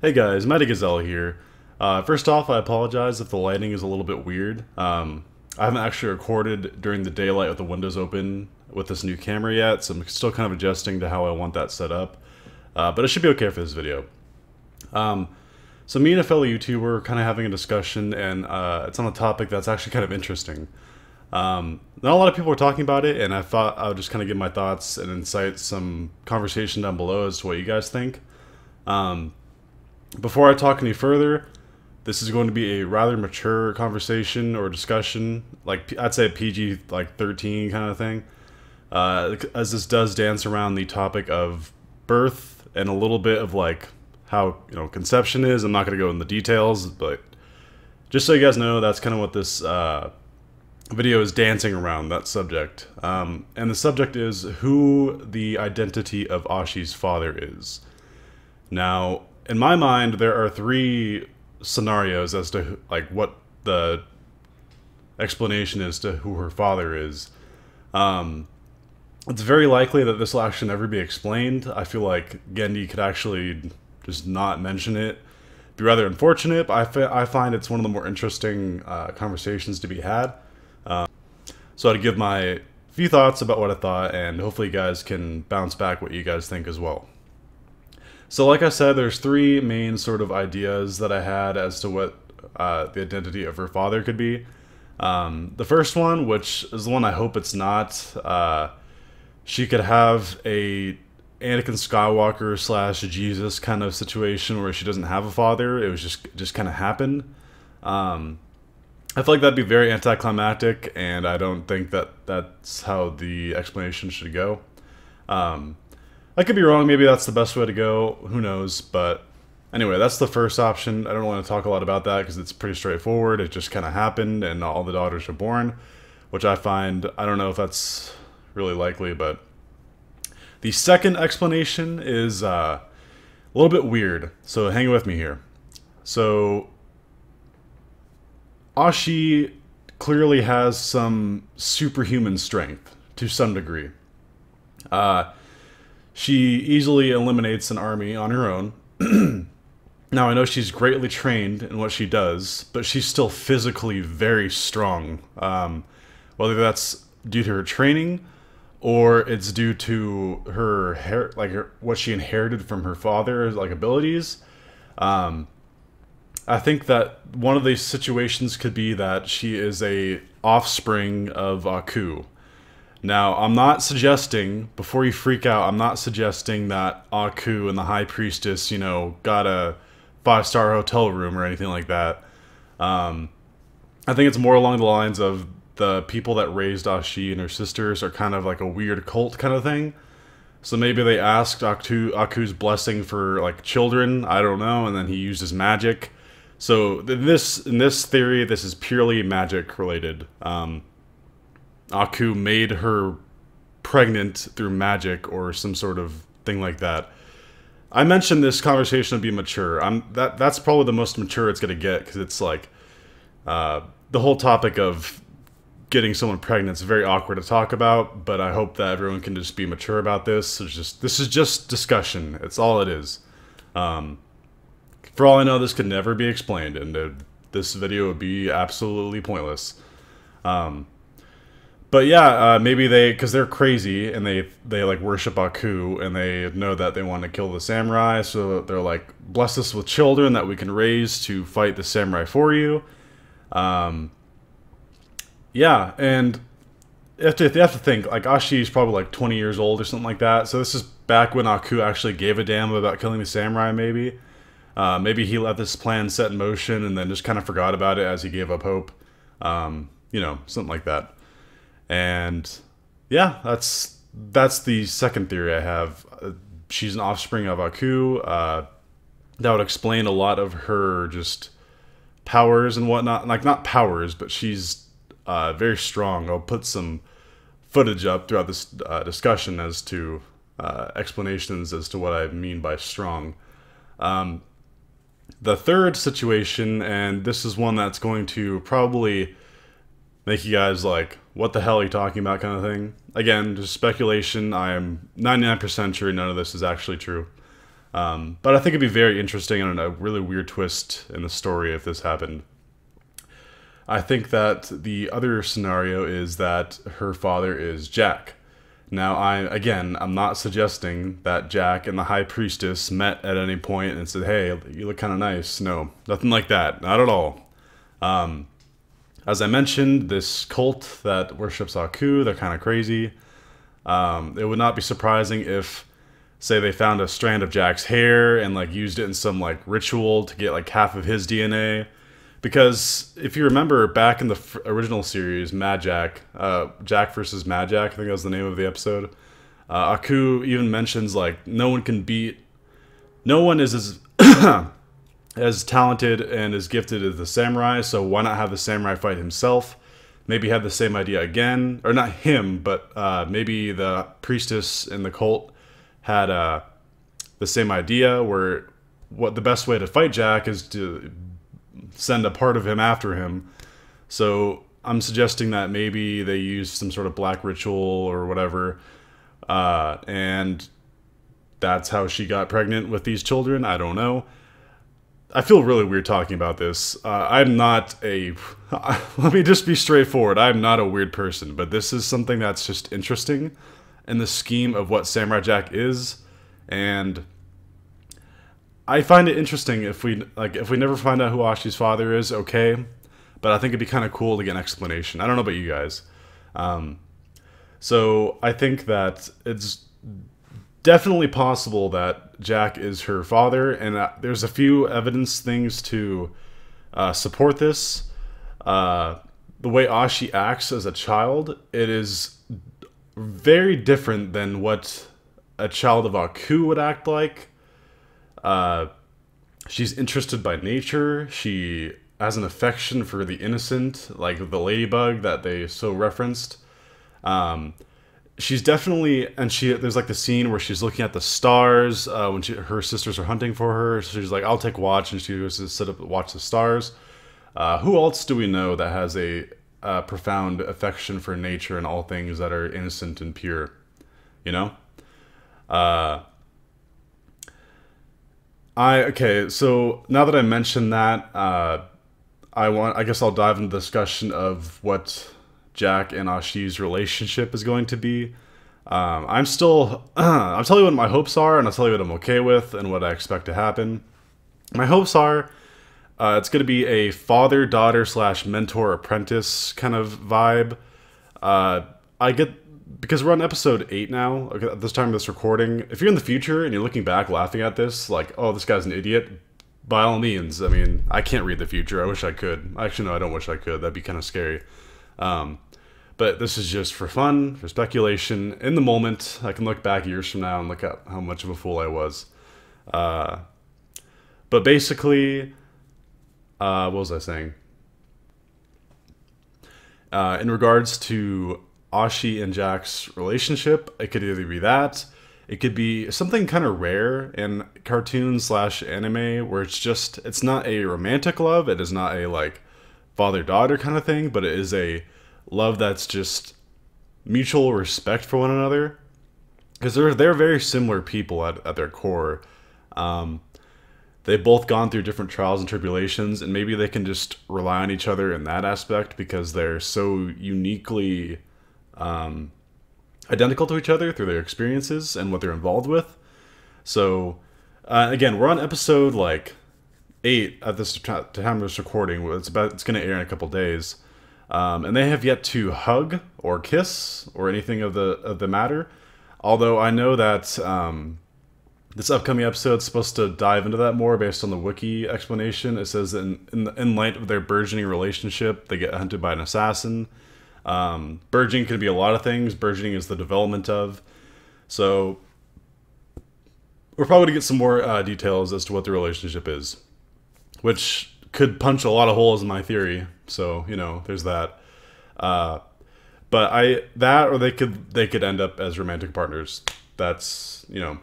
Hey guys, Matty Gazelle here. First off, I apologize if the lighting is a little bit weird. I haven't actually recorded during the daylight with the windows open with this new camera yet, so I'm still kind of adjusting to how I want that set up. But it should be okay for this video. So me and a fellow YouTuber are kind of having a discussion, and it's on a topic that's actually kind of interesting. Not a lot of people are talking about it, and I thought I would just kind of give my thoughts and incite some conversation down below as to what you guys think. Before I talk any further, this is going to be a rather mature conversation or discussion, like I'd say PG like 13 kind of thing, as this does dance around the topic of birth and a little bit of like how conception is. I'm not going to go into the details, but just so you guys know, that's kind of what this video is dancing around, that subject. And the subject is who the identity of Ashi's father is. Now, in my mind, there are three scenarios as to like what the explanation is to who her father is. It's very likely that this will actually never be explained. I feel like Gendy could actually just not mention it. Be rather unfortunate, but I find it's one of the more interesting conversations to be had. So I'd give my few thoughts about what I thought, and hopefully you guys can bounce back what you guys think as well. So like I said, there's three main sort of ideas that I had as to what the identity of her father could be. The first one, which is the one I hope it's not, she could have a Anakin Skywalker / Jesus kind of situation where she doesn't have a father. It was just kind of happened. I feel like that'd be very anticlimactic, and I don't think that that's how the explanation should go. I could be wrong, maybe that's the best way to go, who knows, but anyway, that's the first option. I don't want to talk a lot about that because it's pretty straightforward. It just kind of happened and all the daughters are born, which I find, I don't know if that's really likely, but the second explanation is a little bit weird, so hang with me here. So, Ashi clearly has some superhuman strength, to some degree. She easily eliminates an army on her own. Now, I know she's greatly trained in what she does, but she's still physically very strong. Whether that's due to her training, or it's due to her what she inherited from her father, like abilities. I think that one of these situations could be that she is a offspring of Aku. Now, I'm not suggesting, before you freak out, I'm not suggesting that Aku and the High Priestess, got a 5-star hotel room or anything like that. I think it's more along the lines of the people that raised Ashi and her sisters are kind of like a weird cult kind of thing. So maybe they asked Aku's blessing for like children, I don't know, and then he used his magic. So in this theory, this is purely magic related. Aku made her pregnant through magic or some sort of thing like that. I mentioned this conversation would be mature. That's probably the most mature it's gonna get, because it's like the whole topic of getting someone pregnant is very awkward to talk about. But I hope that everyone can just be mature about this. This is just discussion. It's all it is. For all I know, this could never be explained, and this video would be absolutely pointless. But yeah, maybe because they're crazy and they like worship Aku, and they know that they want to kill the samurai, so they're like, bless us with children that we can raise to fight the samurai for you. Yeah, and you have to think, like, Ashi's probably like 20 years old or something like that, so this is back when Aku actually gave a damn about killing the samurai, maybe. Maybe he let this plan set in motion and then just kind of forgot about it as he gave up hope. Something like that. And yeah, that's the second theory I have. She's an offspring of Aku. That would explain a lot of her just powers and whatnot. Like, not powers, but she's very strong. I'll put some footage up throughout this discussion as to explanations as to what I mean by strong. The third situation, and this is one that's going to probably make you guys like, what the hell are you talking about kind of thing. Again, just speculation. I am 99% sure none of this is actually true. But I think it'd be very interesting and a really weird twist in the story if this happened. I think that the other scenario is that her father is Jack. Now, I'm not suggesting that Jack and the High Priestess met at any point and said, "Hey, you look kind of nice." No, nothing like that. Not at all. As I mentioned, this cult that worships Aku, they're kind of crazy. It would not be surprising if, say, they found a strand of Jack's hair and like used it in some like ritual to get like half of his DNA. Because if you remember back in the original series, Mad Jack, Jack versus Mad Jack, I think that was the name of the episode. Aku even mentions like no one is as as talented and as gifted as the samurai, so why not have the samurai fight himself? Maybe have the same idea again, or not him, but maybe the priestess in the cult had the same idea, where what the best way to fight Jack is to send a part of him after him. So I'm suggesting that maybe they used some sort of black ritual or whatever, and that's how she got pregnant with these children. I don't know. I feel really weird talking about this. I'm not a... Let me just be straightforward. I'm not a weird person, but this is something that's just interesting in the scheme of what Samurai Jack is, and I find it interesting if we never find out who Ashi's father is, okay, but I think it'd be kind of cool to get an explanation. I don't know about you guys. So I think that it's definitely possible that Jack is her father, and there's a few evidence things to support this. The way Ashi acts as a child, it is very different than what a child of Aku would act like. She's interested by nature. She has an affection for the innocent, like the ladybug that they so referenced. She's definitely, and there's like the scene where she's looking at the stars when her sisters are hunting for her. So she's like, "I'll take watch," and she goes to sit up and watch the stars. Who else do we know that has a profound affection for nature and all things that are innocent and pure? You know? Okay, so now that I mentioned that, I guess I'll dive into the discussion of what Jack and Ashi's relationship is going to be. I'll tell you what my hopes are, and I'll tell you what I'm okay with, and what I expect to happen. My hopes are, it's going to be a father-daughter / mentor-apprentice kind of vibe. Because we're on episode 8 now, at this time of this recording. If you're in the future and you're looking back laughing at this, like, "Oh, this guy's an idiot," by all means. I mean, I can't read the future. I wish I could. Actually, no, I don't wish I could. That'd be kind of scary. But this is just for fun, for speculation. In the moment, I can look back years from now and look at how much of a fool I was. But basically, what was I saying? In regards to Ashi and Jack's relationship, it could either be that, it could be something kind of rare in cartoon / anime, where it's not a romantic love, it is not a like father-daughter kind of thing, but it is a love that's just mutual respect for one another, because they're very similar people at their core. They've both gone through different trials and tribulations, and maybe they can just rely on each other in that aspect because they're so uniquely identical to each other through their experiences and what they're involved with. So, again, we're on episode like 8 at this time of this recording. It's going to air in a couple days, and they have yet to hug or kiss or anything of the matter. Although I know that this upcoming episode is supposed to dive into that more based on the wiki explanation. It says that in light of their burgeoning relationship, they get hunted by an assassin. Burgeoning can be a lot of things. Burgeoning is the development of. So we're probably going to get some more details as to what the relationship is, which could punch a lot of holes in my theory. So, you know, there's that. Or they could end up as romantic partners. That's, you know,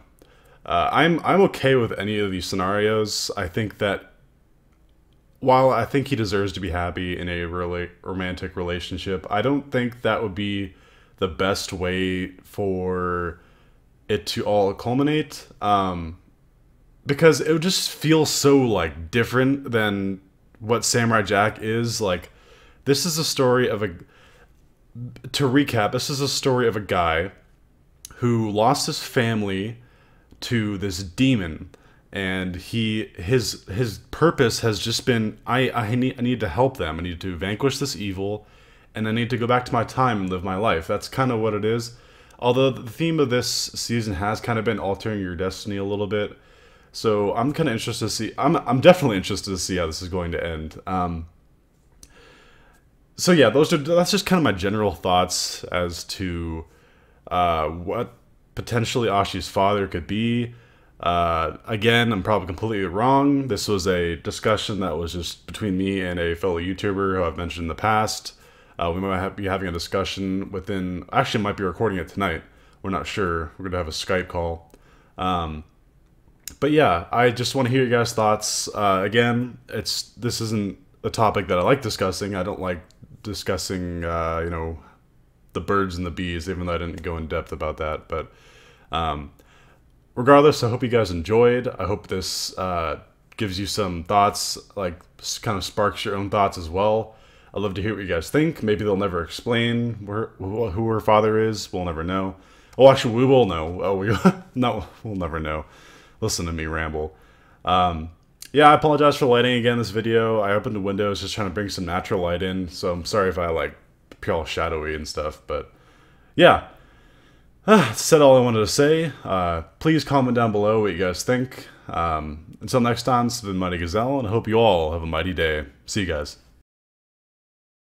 I'm okay with any of these scenarios. I think that while I think he deserves to be happy in a really romantic relationship, I don't think that would be the best way for it to all culminate. because it would just feel so like different than what Samurai Jack is. Like, this is a story of a, to recap, this is a story of a guy who lost his family to this demon, and his purpose has just been, I need to help them. I need to vanquish this evil, and I need to go back to my time and live my life. That's kind of what it is. Although the theme of this season has kind of been altering your destiny a little bit. So I'm kind of interested to see. I'm definitely interested to see how this is going to end. So yeah, that's just kind of my general thoughts as to what potentially Ashi's father could be. Again, I'm probably completely wrong. This was a discussion that was just between me and a fellow YouTuber who I've mentioned in the past. We might be having a discussion within... Actually, might be recording it tonight. We're not sure. We're going to have a Skype call. But yeah, I just want to hear your guys' thoughts. Again, this isn't a topic that I like discussing. I don't like discussing, you know, the birds and the bees, even though I didn't go in depth about that. But regardless, I hope you guys enjoyed. I hope this gives you some thoughts, like kind of sparks your own thoughts as well. I'd love to hear what you guys think. Maybe they'll never explain who her father is. We'll never know. Oh, actually, we will know. Oh, no, we'll never know. Listen to me ramble. Yeah, I apologize for lighting again this video. I opened the windows just trying to bring some natural light in, so I'm sorry if I like appear all shadowy and stuff. But yeah, said all I wanted to say. Please comment down below what you guys think. Until next time, it's been Mighty Gazelle, and I hope you all have a mighty day. See you guys.